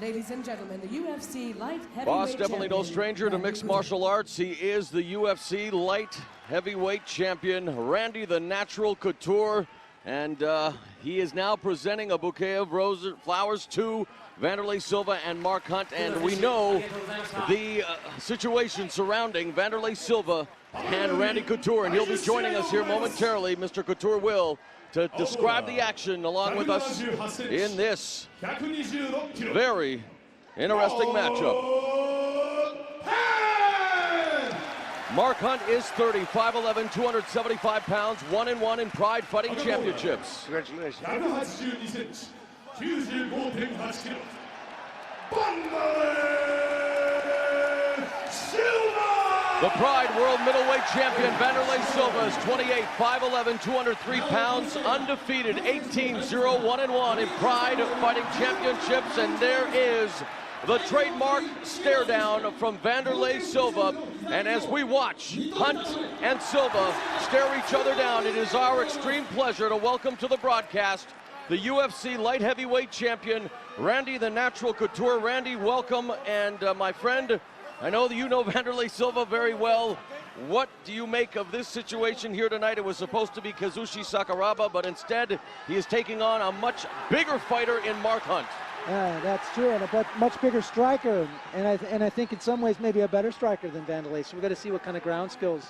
Ladies and gentlemen, the UFC light heavyweight Boss definitely no champion, stranger to mixed martial arts. He is the UFC light heavyweight champion, Randy the Natural Couture. And he is now presenting a bouquet of flowers to Wanderlei Silva and Mark Hunt. And we know the situation surrounding Wanderlei Silva and Randy Couture. And he'll be joining us here momentarily, Mr. Couture will, to describe the action along with us in this very interesting matchup. Mark Hunt is 30, 5'11", 275 pounds, 1-1 in Pride Fighting Championships. Congratulations. The Pride World Middleweight Champion, Wanderlei Silva, is 28, 5'11", 203 pounds, undefeated, 18-0, 1-1 in Pride Fighting Championships. And there is the trademark stare down from Wanderlei Silva. And as we watch Hunt and Silva stare each other down, it is our extreme pleasure to welcome to the broadcast the UFC light heavyweight champion, Randy the Natural Couture. Randy, welcome. And my friend, I know that you know Wanderlei Silva very well. What do you make of this situation here tonight? It was supposed to be Kazushi Sakuraba, but instead he is taking on a much bigger fighter in Mark Hunt. That's true, and a much bigger striker, and I think in some ways maybe a better striker than Wanderlei. So we've got to see what kind of ground skills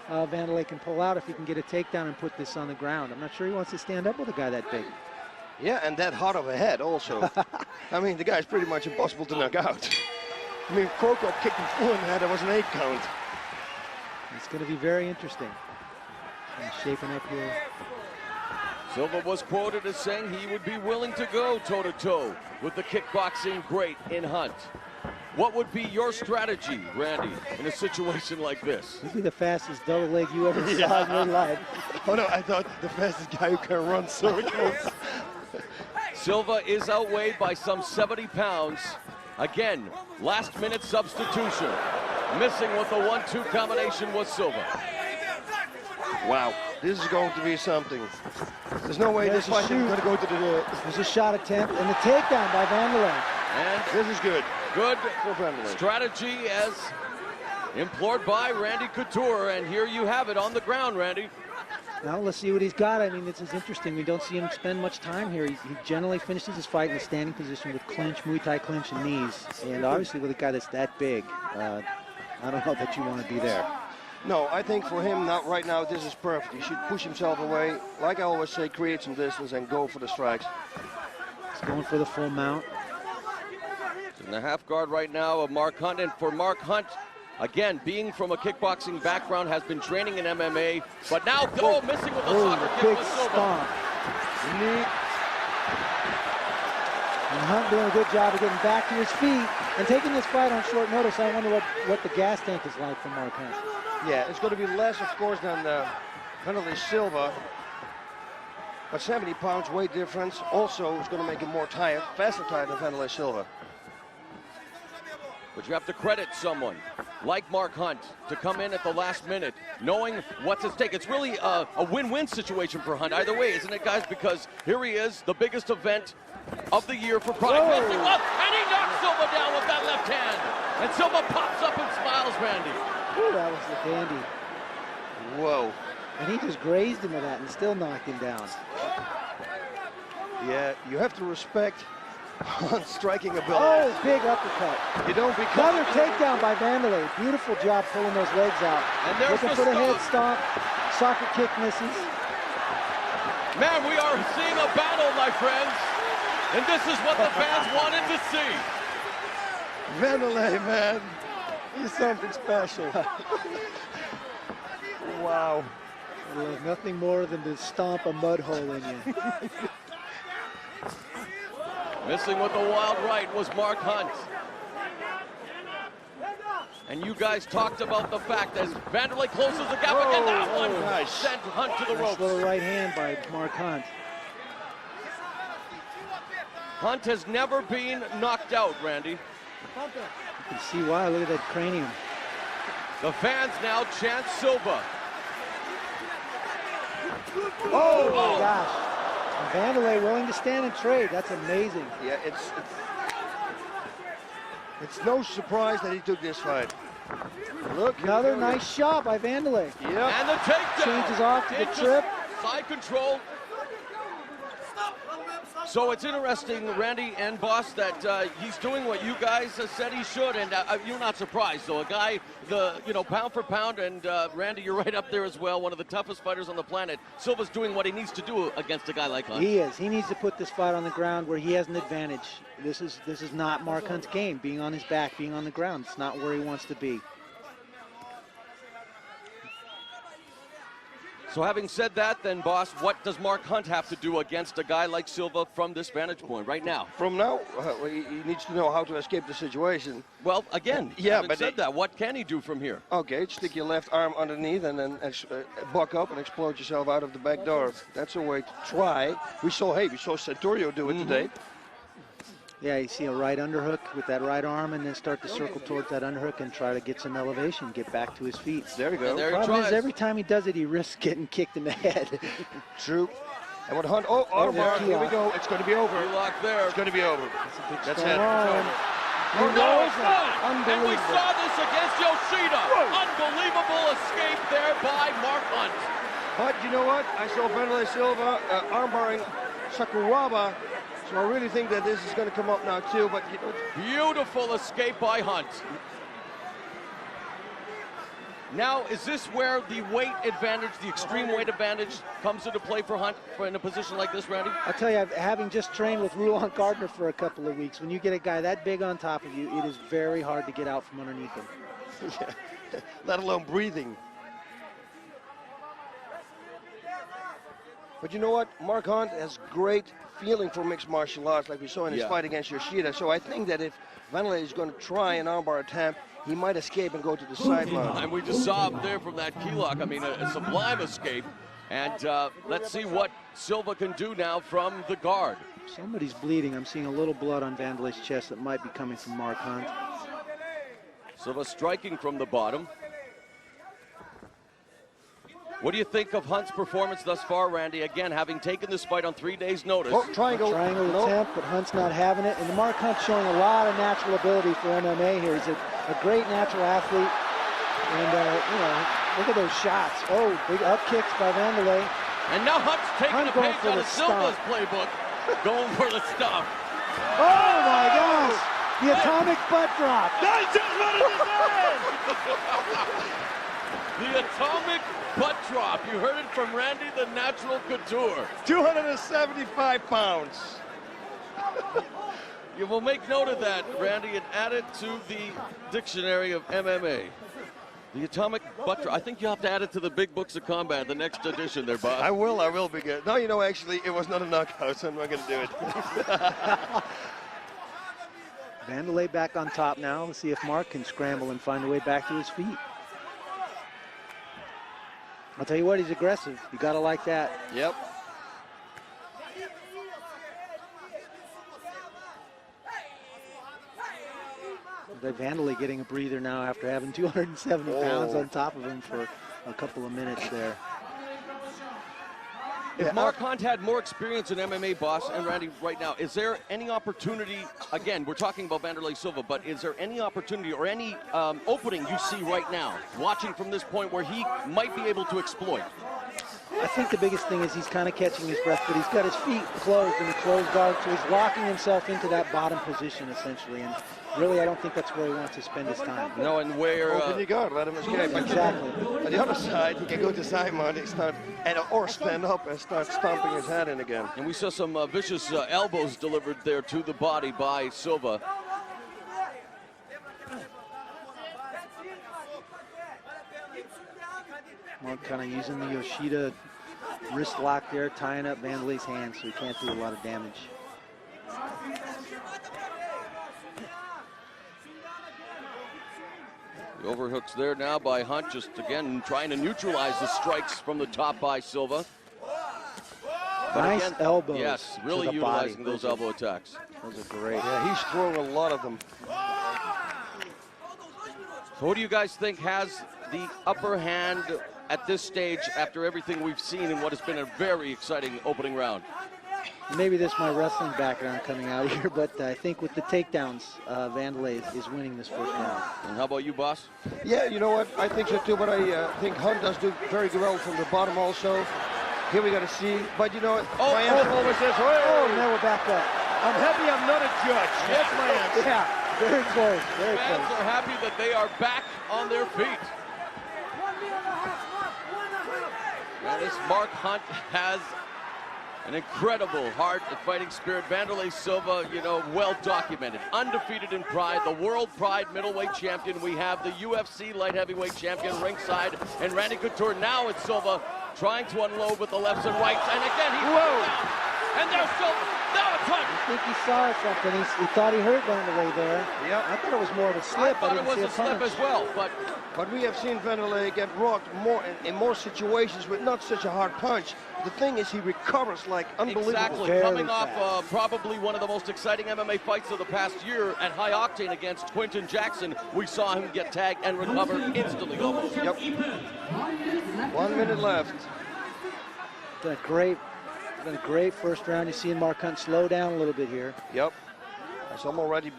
Wanderlei can pull out if he can get a takedown and put this on the ground. I'm not sure he wants to stand up with a guy that big. Yeah, and that hard of a head also. I mean, the guy's pretty much impossible to knock out. I mean, Kroko kicked him full in the head. It was an 8 count. It's going to be very interesting. And shaping up here. Silva was quoted as saying he would be willing to go toe-to-toe with the kickboxing great in Hunt. What would be your strategy, Randy, in a situation like this? He'd be the fastest double leg you ever saw in your life. Oh no, I thought the fastest guy who can run circles. Silva is outweighed by some 70 pounds. Again, last-minute substitution. Missing with the 1-2 combination was Silva. Wow, this is going to be something. There's no way this fight is going to go to the... There's a shot attempt and the takedown by Wanderlei. And this is good. Good strategy as implored by Randy Couture. And here you have it on the ground, Randy. Now let's see what he's got. I mean, this is interesting. We don't see him spend much time here. He generally finishes his fight in a standing position with clinch, Muay Thai clinch, and knees. And obviously with a guy that's that big, I don't know that you want to be there. No, I think for him right now, this is perfect. He should push himself away. Like I always say, create some distance and go for the strikes. He's going for the full mount. In the half guard right now of Mark Hunt. And for Mark Hunt, again, being from a kickboxing background, has been training in MMA, but now missing with the soccer kick with Silva. And Hunt doing a good job of getting back to his feet and taking this fight on short notice. I wonder what the gas tank is like for Mark Hunt. Yeah, it's going to be less, of course, than Wanderlei Silva. But 70 pounds weight difference also is going to make him more tired, faster tired than Wanderlei Silva. But you have to credit someone like Mark Hunt to come in at the last minute, knowing what's at stake. It's really a win-win situation for Hunt either way, isn't it, guys? Because here he is, the biggest event of the year for Pride Wrestling. And he knocks Silva down with that left hand. And Silva pops up and smiles, Randy. Ooh, that was the dandy. Whoa. And he just grazed him with that and still knocked him down. Yeah, you have to respect Hunt's striking ability. Oh, big uppercut. You don't become... Another takedown by Wanderlei. Beautiful job pulling those legs out. And there's looking for the head stomp. Soccer kick misses. Man, we are seeing a battle, my friends. And this is what the fans wanted to see. Wanderlei, man. He's something special. Wow. There's nothing more than to stomp a mud hole in you. Missing with the wild right was Mark Hunt. And you guys talked about the fact as Wanderlei closes the gap again. That one sent Hunt to the ropes. Little right hand by Mark Hunt. Hunt has never been knocked out, Randy. You can see why. Look at that cranium. The fans now chant Silva. Oh my gosh. And Wanderlei willing to stand and trade. That's amazing. Yeah, it's It's no surprise that he took this fight. Look, Another nice shot by Vanderlei. Yep. And the takedown. Changes off to the Into trip. Side control. So it's interesting, Randy and Boss, that he's doing what you guys said he should, and you're not surprised. So a guy, pound for pound, and Randy, you're right up there as well, one of the toughest fighters on the planet. Silva's doing what he needs to do against a guy like Hunt. He is. He needs to put this fight on the ground where he has an advantage. This is not Mark Hunt's game, being on his back, being on the ground. It's not where he wants to be. So having said that, then, Boss, what does Mark Hunt have to do against a guy like Silva from this vantage point right now? From now, he needs to know how to escape the situation. Well, again, yeah, having but said that, what can he do from here? Okay, stick your left arm underneath and then buck up and explode yourself out of the back door. That's a way to try. We saw Santorio do it today. Yeah, you see a right underhook with that right arm and then start to circle towards that underhook and try to get some elevation, get back to his feet. There you go. And there The problem is every time he does it, he risks getting kicked in the head. True. And what Hunt, armbar, here we go. It's going to be over. Lock there. It's going to be over. That's it. Arm. Oh, no, it's not. And we Unbelievable. saw this against Yoshida. Unbelievable escape there by Mark Hunt. But you know what? I saw Vanderlei Silva armbarring Sakuraba. So I really think that this is going to come up now too. But Beautiful escape by Hunt. Now, is this where the weight advantage, the extreme weight advantage, comes into play for Hunt in a position like this, Randy? I'll tell you, having just trained with Roulon Gardner for a couple of weeks, when you get a guy that big on top of you, it is very hard to get out from underneath him. let alone breathing. But you know what? Mark Hunt has great feeling for mixed martial arts, like we saw in his fight against Yoshida. So I think that if Vanderlei is going to try an armbar attempt, he might escape and go to the sideline. And we just saw him there from that key lock. I mean, a sublime escape. And let's see what Silva can do now from the guard. Somebody's bleeding. I'm seeing a little blood on Vanderlei's chest that might be coming from Mark Hunt. Silva striking from the bottom. What do you think of Hunt's performance thus far, Randy? Again, having taken this fight on 3 days' notice. Oh, triangle. Triangle attempt, but Hunt's not having it. And Mark Hunt's showing a lot of natural ability for MMA here. He's a great natural athlete. And, look at those shots. Oh, big up kicks by Vanderlei. And now Hunt's taking a page out of Silva's playbook, going for the stomp. Oh, my gosh. The atomic butt drop. That's just what it is. The atomic butt drop. You heard it from Randy, the natural couture. 275 pounds. You will make note of that, Randy, and add it to the dictionary of MMA. The atomic butt drop. I think you have to add it to the big books of combat, the next edition there, Bob. I will be good. No, actually, it was not a knockout, so I'm not going to do it. Vanderlei back on top now. Let's see if Mark can scramble and find a way back to his feet. I'll tell you what, he's aggressive. You got to like that. Yep. Vanderlei getting a breather now after having 270 pounds on top of him for a couple of minutes there. If Mark Hunt had more experience in MMA, Boss, and Randy, right now, is there any opportunity, again, we're talking about Vanderlei Silva, but is there any opportunity or any opening you see right now, watching from this point, where he might be able to exploit? I think the biggest thing is he's kind of catching his breath, but he's got his feet closed in the closed guard, so he's locking himself into that bottom position, essentially. And really, I don't think that's where he wants to spend his time. No, and where... Open your guard, let him escape. Exactly. On the other side, he can go to Simon or stand up and start stomping his head in again. And we saw some vicious elbows delivered there to the body by Silva. Mark kind of using the Yoshida wrist lock there, tying up Vanderlei's hands so he can't do a lot of damage. The overhooks there now by Hunt, just again trying to neutralize the strikes from the top by Silva. Nice elbows. Yes, really utilizing those elbow attacks. Those are great. Yeah, he's throwing a lot of them. So who do you guys think has the upper hand at this stage after everything we've seen in what has been a very exciting opening round? Maybe this is my wrestling background coming out here, but I think with the takedowns, Vanderlei is winning this first round. And how about you, boss? Yeah, you know what? I think so too, but I think Hunt does do very well from the bottom also. Here we got to see, but you know what? My answer always says, Oh, now we're back up. I'm happy I'm not a judge. That's my answer. Yeah, very close, very Fans close. are happy that they are back on their feet. And this Mark Hunt has an incredible heart and fighting spirit. Vanderlei Silva, you know, well documented. Undefeated in Pride, the World Pride middleweight champion. We have the UFC light heavyweight champion ringside. And Randy Couture, now it's Silva, trying to unload with the lefts and rights. And again, he's down. And there's Silva. Now it's Hunt. I think he saw something. He thought he hurt Vanderlei there. Yeah. I thought it was more of a slip. I thought it was a slip as well, but we have seen Vanderlei get rocked more in more situations with not such a hard punch. The thing is, he recovers like unbelievable. exactly. Very Coming off fast. probably one of the most exciting MMA fights of the past year at High Octane against Quinton Jackson, we saw him get tagged and recover instantly almost. Yep. 1 minute left. Been a great first round. You're seeing Mark Hunt slow down a little bit here. Yep. I'm already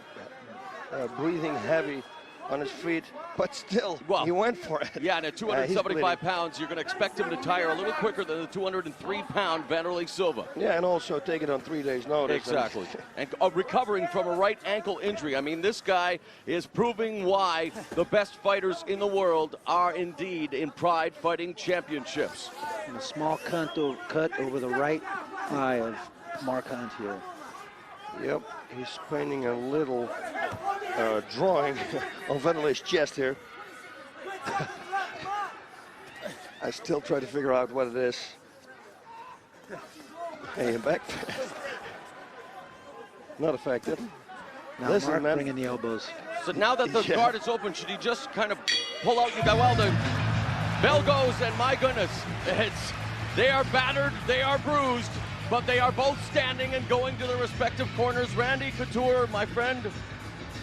breathing heavy on his feet, but still, Well, he went for it. Yeah, and at he's 275 bleeding. pounds, you're going to expect him to tire a little quicker than the 203-pound Vanderlei Silva. Yeah, and also take it on 3 days' notice. Exactly. And recovering from a right ankle injury. I mean, this guy is proving why the best fighters in the world are indeed in Pride Fighting Championships. And a small cut over the right eye of Mark Hunt here. Yep, he's painting a little drawing on Vanderlei's chest here. I still try to figure out what it is. Hey, back. Not effective. Now Listen, Mark man. bringing the elbows. So now that the guard is open, should he just kind of pull out? Well, the bell goes, and my goodness, they are battered, they are bruised, but they are both standing and going to their respective corners. Randy Couture, my friend,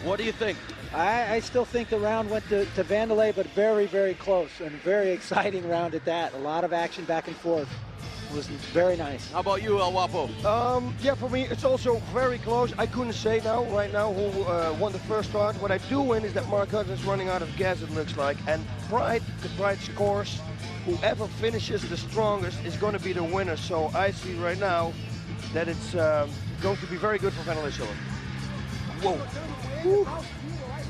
what do you think? I still think the round went to Vanderlei, but very, very close and very exciting round at that. A lot of action back and forth. It was very nice. How about you, El Guapo? Yeah, for me, it's also very close. I couldn't say right now who won the first round. What I do win is that Mark Hunt is running out of gas, it looks like. And Pride scores. Whoever finishes the strongest is going to be the winner. So I see right now that it's going to be very good for Vanderlei Silva. Whoa. Woo.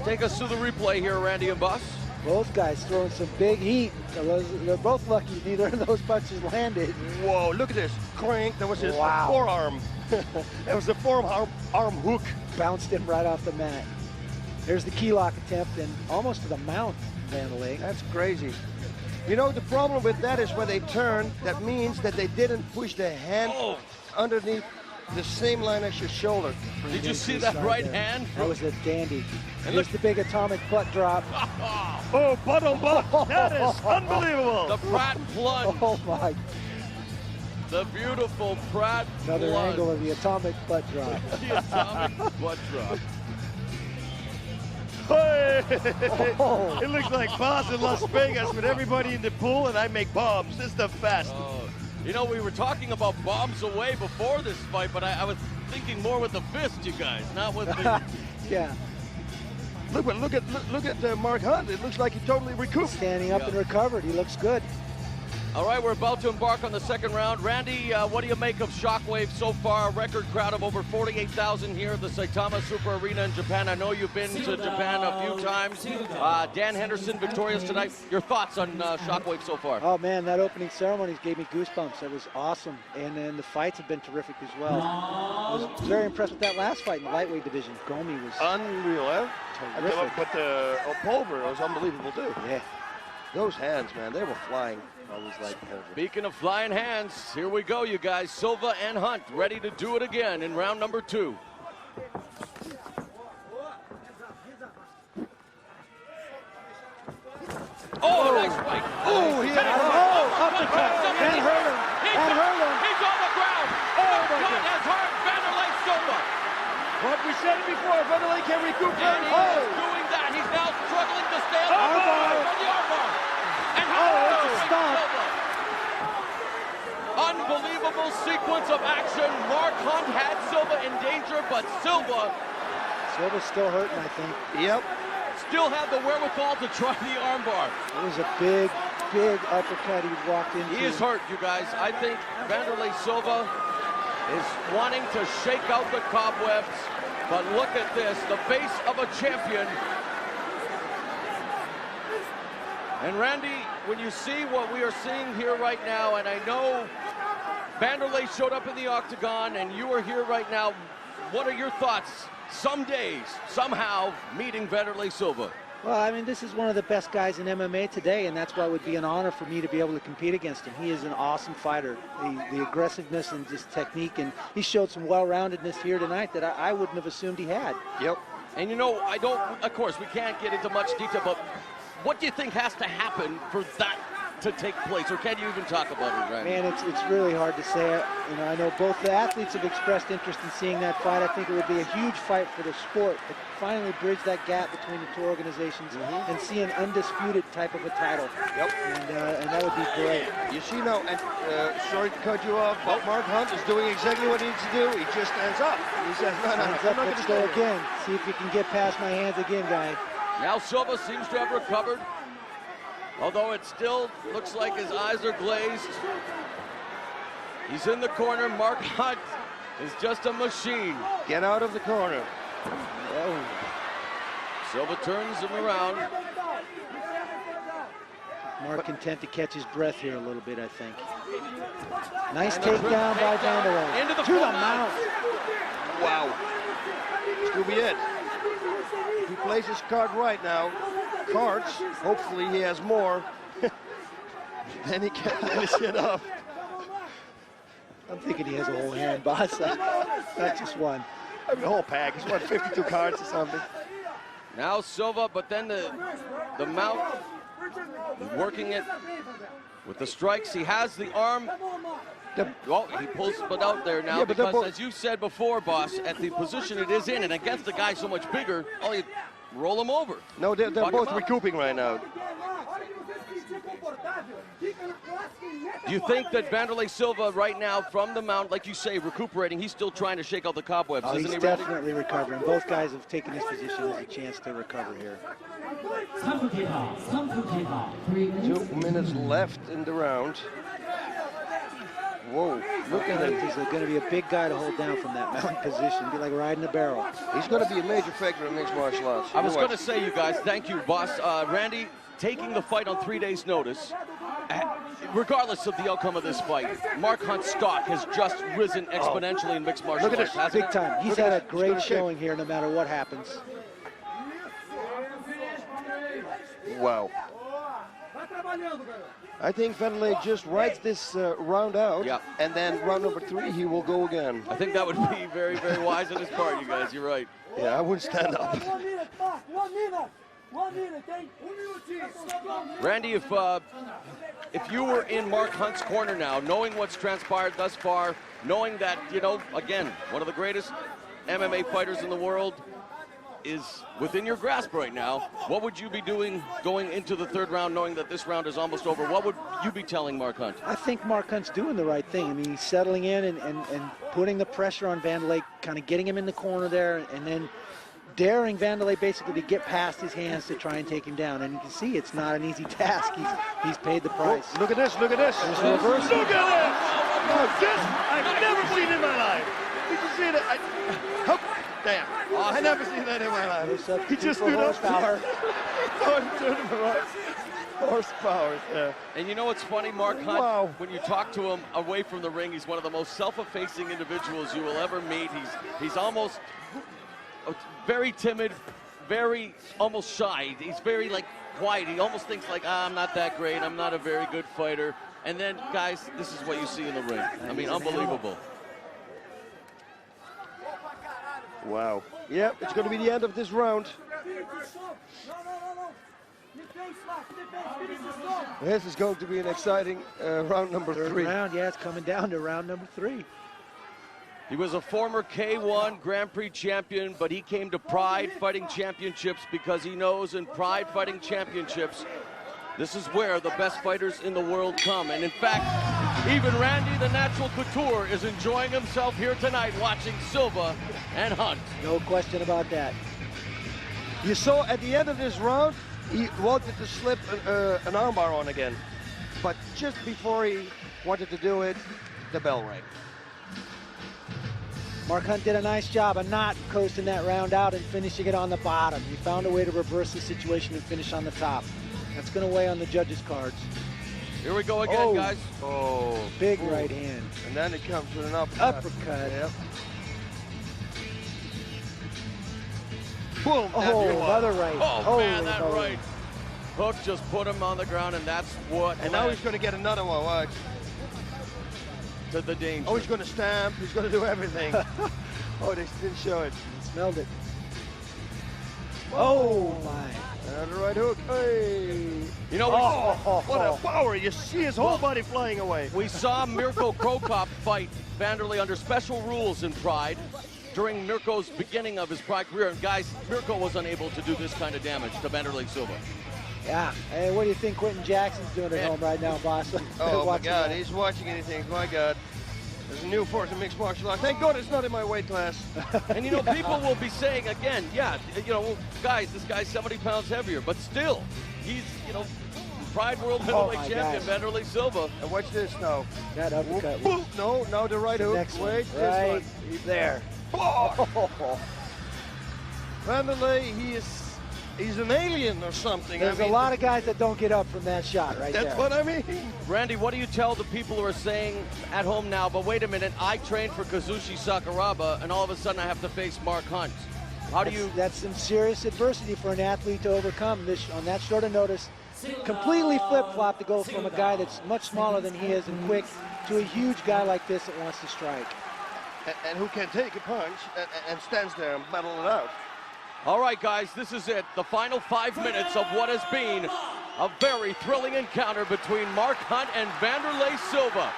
Take us through the replay here, Randy and Boss. Both guys throwing some big heat. They're both lucky neither of those punches landed. Whoa, look at this. Crank, that was his Wow. forearm. That was the forearm hook. Bounced him right off the mat. There's the key lock attempt and almost to the mount, Vanderlei. That's crazy. You know, the problem with that is when they turn, that means that they didn't push the hand underneath the same line as your shoulder. Did you see that right hand? That was a dandy. And Here's look- the big atomic butt drop. Oh, butt on butt. That is unbelievable. The Pratt plunge. Oh my, The beautiful Pratt another plunge. angle of the atomic butt drop. The atomic butt drop. Hey. Oh. It looks like bars in Las Vegas with everybody in the pool, and I make bombs. This is the best. You know, we were talking about bombs away before this fight, but I was thinking more with the fist, you guys, not with the... Yeah, Look at Mark Hunt. It looks like he totally recouped. standing up and recovered. He looks good. All right, we're about to embark on the second round. Randy, what do you make of Shockwave so far? A record crowd of over 48,000 here at the Saitama Super Arena in Japan. I know you've been to Japan a few times. Dan Henderson victorious tonight. Your thoughts on Shockwave so far? Oh man, that opening ceremony gave me goosebumps. That was awesome. And then the fights have been terrific as well. I was very impressed with that last fight in the lightweight division. Gomi was Unreal, huh? terrific. But the Pulver was unbelievable too. Yeah. Those hands, man, they were flying. I was like, Speaking of flying hands, here we go, you guys. Silva and Hunt ready to do it again in round number 2. Oh, nice fight. oh, he had Uppercut. That hurt him. That hurt him. He's on the ground. Gun has hurt Vanderlei Silva. But we said it before, Vanderlei can recuperate. And he is doing that. He's now struggling to stay on the Armbar. armbar. And Oh, it's a Silva. stop. unbelievable sequence of action. Mark Hunt had Silva in danger, but Silva's still hurting, I think. Yep. still had the wherewithal to try the armbar. It was a big, big uppercut he walked into. He is hurt, you guys. I think Vanderlei Silva is wanting to shake out the cobwebs, but look at this, the face of a champion. And Randy, when you see what we are seeing here right now, and I know Vanderlei showed up in the octagon and you are here right now, what are your thoughts, some days, somehow, meeting Vanderlei Silva? Well, I mean, this is one of the best guys in MMA today, and that's why it would be an honor for me to be able to compete against him. He is an awesome fighter. The aggressiveness and just technique, and he showed some well-roundedness here tonight that I wouldn't have assumed he had. Yep. And you know, of course, we can't get into much detail, but what do you think has to happen for that to take place, or can you even talk about it, Randy? Man, it's really hard to say. You know, I know both the athletes have expressed interest in seeing that fight. I think it would be a huge fight for the sport to finally bridge that gap between the two organizations and see an undisputed type of a title. Yep. And that would be great. You see now, and sorry to cut you off, but Mark Hunt is doing exactly what he needs to do. He just stands up. He says, no, I'm not going to Let's go again. See if you can get past my hands again, guy. Now Silva seems to have recovered, although it still looks like his eyes are glazed. He's in the corner. Mark Hunt is just a machine. Get out of the corner. Oh. Silva turns him around. Mark content to catch his breath here a little bit, I think. Nice takedown by Vanderlei. Into the to the mount. Wow. This could be it. If he plays his card right now, cards, hopefully he has more, then he can finish it off. I'm thinking he has a whole hand, boss. Not just one. I mean, the whole pack. He's won 52 cards or something. Now Silva, but then the mount, working it with the strikes. He has the arm. Well, he pulls it out there now, because as you said before, boss, at the position it is in, and against a guy so much bigger, all you roll him over. No, they're both recouping right now. Do you think that Vanderlei Silva right now from the mount, like you say, recuperating, he's still trying to shake out the cobwebs, isn't he's he, definitely recovering. Both guys have taken this position as a chance to recover here. 2 minutes left in the round. Whoa, look at him. He's going to be a big guy to hold down from that mount position. Be like riding a barrel. He's going to be a major factor in mixed martial arts. I was going to say, you guys, thank you, boss. Randy, taking the fight on 3 days' notice, regardless of the outcome of this fight, Mark Hunt's stock has just risen exponentially in mixed martial arts. Look at this, big time. He's had a great showing here no matter what happens. Wow. I think Vanderlei just writes this round out, and then round number 3 he will go again. I think that would be very, very wise on his part, you guys. You're right. Yeah, I wouldn't stand up. Randy, if you were in Mark Hunt's corner now, knowing what's transpired thus far, knowing that, you know, again, one of the greatest MMA fighters in the world is within your grasp right now, what would you be doing going into the 3rd round, knowing that this round is almost over? What would you be telling Mark Hunt? I think Mark Hunt's doing the right thing. I mean, he's settling in and putting the pressure on Vanderlei, kind of getting him in the corner there, and then daring Vanderlei basically to get past his hands to try and take him down. And you can see it's not an easy task. He's paid the price. Oh, look at this, look at this. There's a reverse. Look at this! Now this I've never seen in my life. Did you see that? Damn. I never seen that in my life. He just stood up. Horsepower, yeah. And you know what's funny, Mark Hunt? When you talk to him away from the ring, he's one of the most self-effacing individuals you will ever meet. He's almost very timid, very almost shy. He's very like quiet. He almost thinks like, I'm not that great. I'm not a very good fighter. And then, guys, this is what you see in the ring. I mean, unbelievable. Wow. Yep, it's going to be the end of this round. This is going to be an exciting round number 3. 3rd round, yeah, it's coming down to round number 3. He was a former K1 Grand Prix champion, but he came to Pride Fighting Championships because he knows in Pride Fighting Championships, this is where the best fighters in the world come. And in fact, Even Randy, the natural couture, is enjoying himself here tonight watching Silva and Hunt. No question about that. You saw at the end of this round, he wanted to slip an armbar on again. But just before he wanted to do it, the bell rang. Mark Hunt did a nice job of not coasting that round out and finishing it on the bottom. He found a way to reverse the situation and finish on the top. That's going to weigh on the judges' cards. Here we go again, guys. Oh, big right hand. And then it comes with an uppercut. Yep. Boom. Oh, another right. Oh, man, that right hook just put him on the ground, and that's what. And now he's going to get another one. Watch. To the danger. Oh, he's going to stamp. He's going to do everything. Oh, they didn't show it. Smelled it. Oh, my. Another right hook. Hey. You know, what a power. You see his whole body flying away. We saw Mirko Krokop fight Vanderlei under special rules in Pride during Mirko's beginning of his Pride career. And guys, Mirko was unable to do this kind of damage to Vanderlei Silva. Yeah. Hey, what do you think Quentin Jackson's doing at home right now, boss? Oh, my God. He's watching anything. My God. There's a new force in mixed martial arts. Thank God it's not in my weight class. And, you know, people will be saying again, yeah, you know, guys, this guy's 70 pounds heavier. But still, he's, you know, Pride World Middleweight Champion, Vanderlei Silva. And watch this now. That uppercut. No, now the right hook. Next one. Wait, right. this one. He's there. Oh. Vanderlei, he's an alien or something. There's a lot of guys that don't get up from that shot right there. That's what I mean. Randy, what do you tell the people who are saying at home now, but wait a minute, I trained for Kazushi Sakuraba, and all of a sudden I have to face Mark Hunt. How do you... That's some serious adversity for an athlete to overcome this on that short of notice. Completely flip-flop to go from a guy that's much smaller than he is and quick to a huge guy like this that wants to strike. And who can take a punch and stands there and battle it out. All right, guys, this is it. The final 5 minutes of what has been a very thrilling encounter between Mark Hunt and Vanderlei Silva.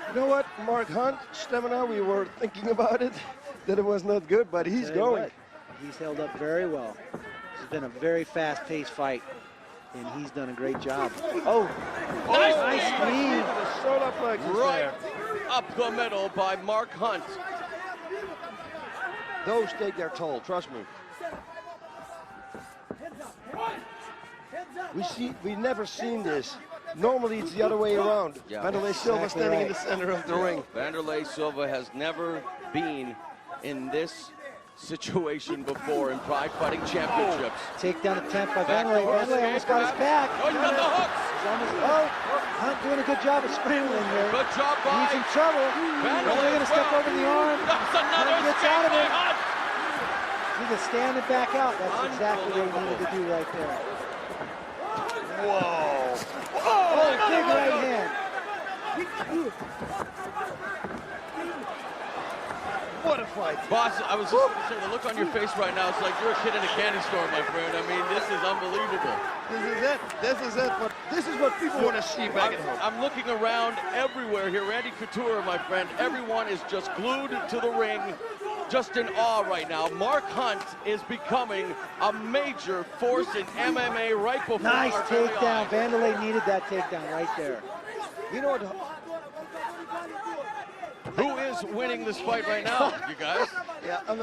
You know what, Mark Hunt, stamina, we were thinking about it, that it was not good, but he's going. He's held up very well. It's been a very fast-paced fight, and he's done a great job. Oh, nice knee. The solar plexus right up the middle by Mark Hunt. Those take their toll, trust me. We've never seen this. Normally it's the other way around. Yeah, Vanderlei Silva standing in the center of the ring. Vanderlei Silva has never been in this situation before in Pride Fighting Championships. Takedown attempt by Vanderlei. Vanderlei almost got his back. Oh, he's got the hooks. Hunt doing a good job of scrambling here. Good job by... He's in trouble. Vanderlei going to step over the arm. That's another gets out of by it. Hunt. He can stand and back out. That's exactly what he needed to do right there. Whoa. Oh, big right hand. What a fight. Boss, I was just going to say, the look on your face right now, it's like you're a kid in a candy store, my friend. I mean, this is unbelievable. This is it. This is it. But this is what people want to see back at home. I'm looking around everywhere here. Randy Couture, my friend, everyone is just glued to the ring, just in awe right now. Mark Hunt is becoming a major force in MMA right before Nice our very takedown. eyes. Vanderlei needed that takedown right there. You know what? Who is winning this fight right now, you guys? Yeah, I'm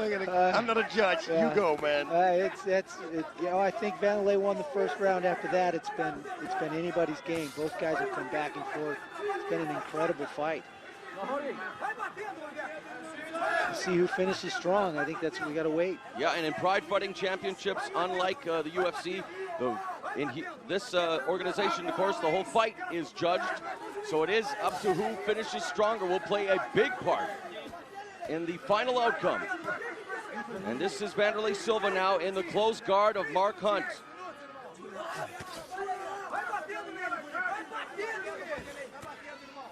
not a judge. You go, man. You know, I think Vanderlei won the first round. After that, it's been anybody's game. Both guys have come back and forth. It's been an incredible fight. To see who finishes strong, I think that's what we got to wait. Yeah, and in Pride Fighting Championships, unlike the UFC, this organization, of course, the whole fight is judged. So it is up to who finishes stronger will play a big part in the final outcome. And this is Vanderlei Silva now in the close guard of Mark Hunt.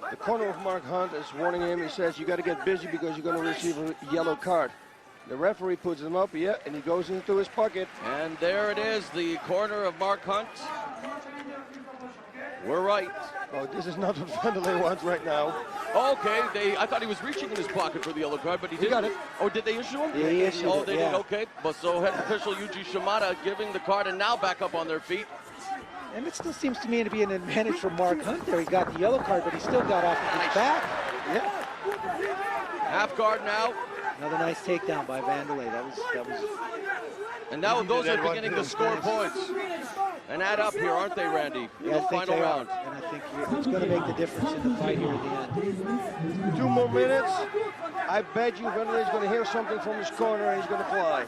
The corner of Mark Hunt is warning him. He says, you got to get busy because you're going to receive a yellow card. The referee puts him up, and he goes into his pocket. And there it is, the corner of Mark Hunt. We're right. Oh, this is not what Vanderlei wants right now. Okay, I thought he was reaching in his pocket for the yellow card, but he didn't. got it. Oh, did they issue him? Yeah, he issued Oh, it, they yeah. did, okay. But so head official Yuji Shimada giving the card and now back up on their feet. And it still seems to me to be an advantage for Mark Hunt there. He got the yellow card, but he still got off of his back. Yeah. Half guard now. Another nice takedown by Vanderlei. That was. And now He those did are that beginning one to too. score points. And add up here, aren't they, Randy? In Yeah, the I think final they round. are. And I think it's going to make the difference in the fight here at the end. 2 more minutes. I bet you Vanderlei's going to hear something from his corner and he's going to fly.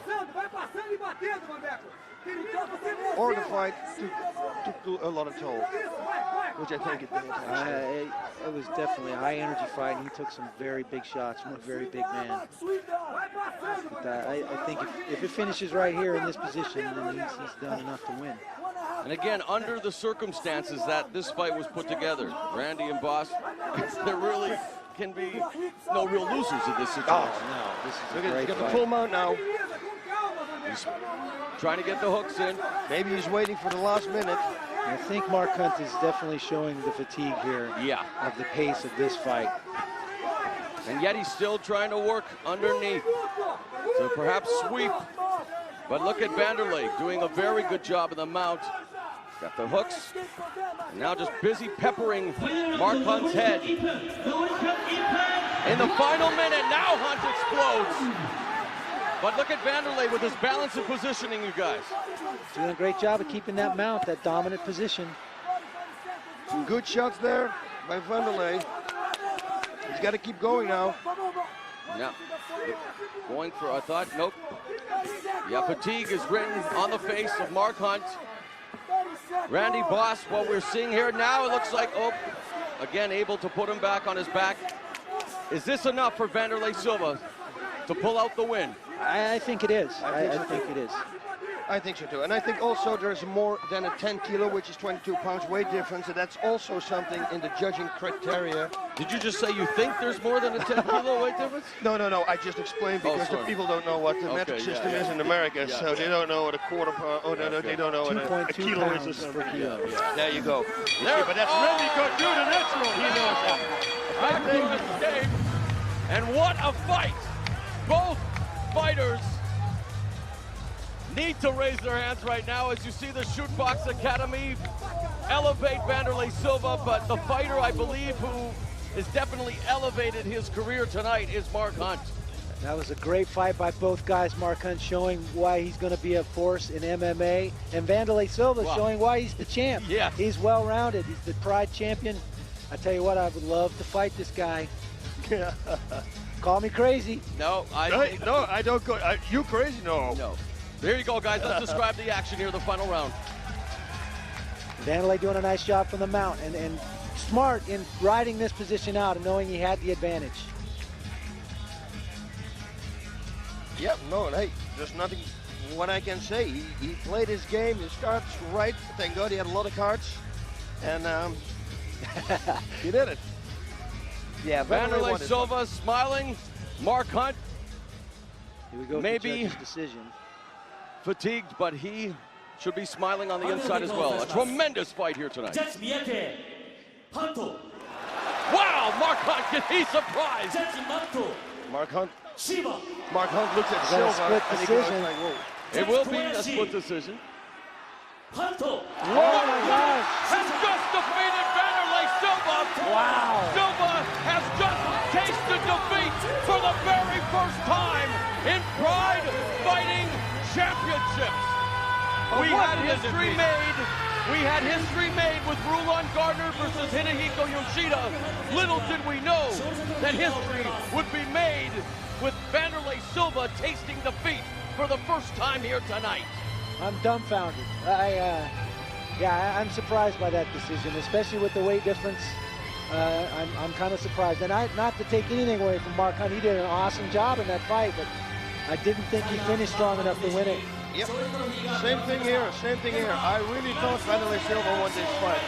Or the fight took a lot of toll, which I think it did. It was definitely a high-energy fight, and he took some very big shots from a very big man. But, I think if it finishes right here in this position, then he's done enough to win. And again, under the circumstances that this fight was put together, Randy and Boss, there really can be no real losers in this situation. No, this is a Look at great he's got the fight. full mount now. He's trying to get the hooks in. Maybe he's waiting for the last minute. I think Mark Hunt is definitely showing the fatigue here Yeah. of the pace of this fight. And yet he's still trying to work underneath to perhaps sweep. But look at Vanderlei doing a very good job in the mount. Got the hooks. And now just busy peppering Mark Hunt's head. In the final minute, now Hunt explodes. But look at Vanderlei with his balance and positioning, you guys. Doing a great job of keeping that mount, that dominant position. Some good shots there by Vanderlei. He's got to keep going now. Yeah. Going for, I thought, nope. Yeah, fatigue is written on the face of Mark Hunt. Randy Boss, what we're seeing here now, it looks like, oh, again, able to put him back on his back. Is this enough for Vanderlei Silva to pull out the win? I think it is. I think it is. I think so too. And I think also there's more than a 10 kilo, which is 22 pounds weight difference. And that's also something in the judging criteria. Did you just say you think there's more than a 10 kilo weight difference? No. I just explained because the sorry. people don't know what the metric system is in America. Yeah. So they don't know what a quarter pound, they don't know what a 2.2 kilo is. pounds Or per something. kilo. There you go. There, But that's Randy Couture, the natural. He knows that. back to escape. And what a fight! Both fighters need to raise their hands right now as you see the Shoot Box Academy elevate Vanderlei Silva, but the fighter I believe who has definitely elevated his career tonight is Mark Hunt. That was a great fight by both guys. Mark Hunt showing why he's going to be a force in MMA, and Vanderlei Silva showing why he's the champ. Yeah. He's well-rounded. He's the Pride champion. I tell you what, I would love to fight this guy. Call me crazy. No, No, I don't go. You crazy? No. no. There you go, guys. Let's describe the action here, the final round. Vanderlei doing a nice job from the mount and smart in riding this position out and knowing he had the advantage. Yep, no, and hey, there's nothing what I can say. He played his game, he starts right. Thank God he had a lot of cards. And he did it. Yeah, Vanderlei won this Silva smiling. Mark Hunt Here we go. Maybe- For the judge's decision. fatigued, but he should be smiling on the inside as well. A tremendous fight here tonight. Judge Miyake, Hanto, Wow, Mark Hunt, he's surprised. Judge Mato, Mark Hunt. Silva, Mark Hunt looks at Is that a Silva split and he goes decision? like, whoa. It will be a split decision. Hanto, Oh my gosh! Has just defeated Vanderlei Silva. Wow! Silva has just tasted defeat for the very first time in Pride Fighting Championships. We had history made. We had history made with Rulon Gardner versus Hinahiko Yoshida. Little did we know that history would be made with Vanderlei Silva tasting defeat for the first time here tonight. I'm dumbfounded. I'm surprised by that decision, especially with the weight difference. I'm kind of surprised. And not to take anything away from Mark Hunt, he did an awesome job in that fight, but I didn't think he finished strong enough to win it. Yep. Same thing here, same thing here. I really thought Vanderlei Silva won this fight.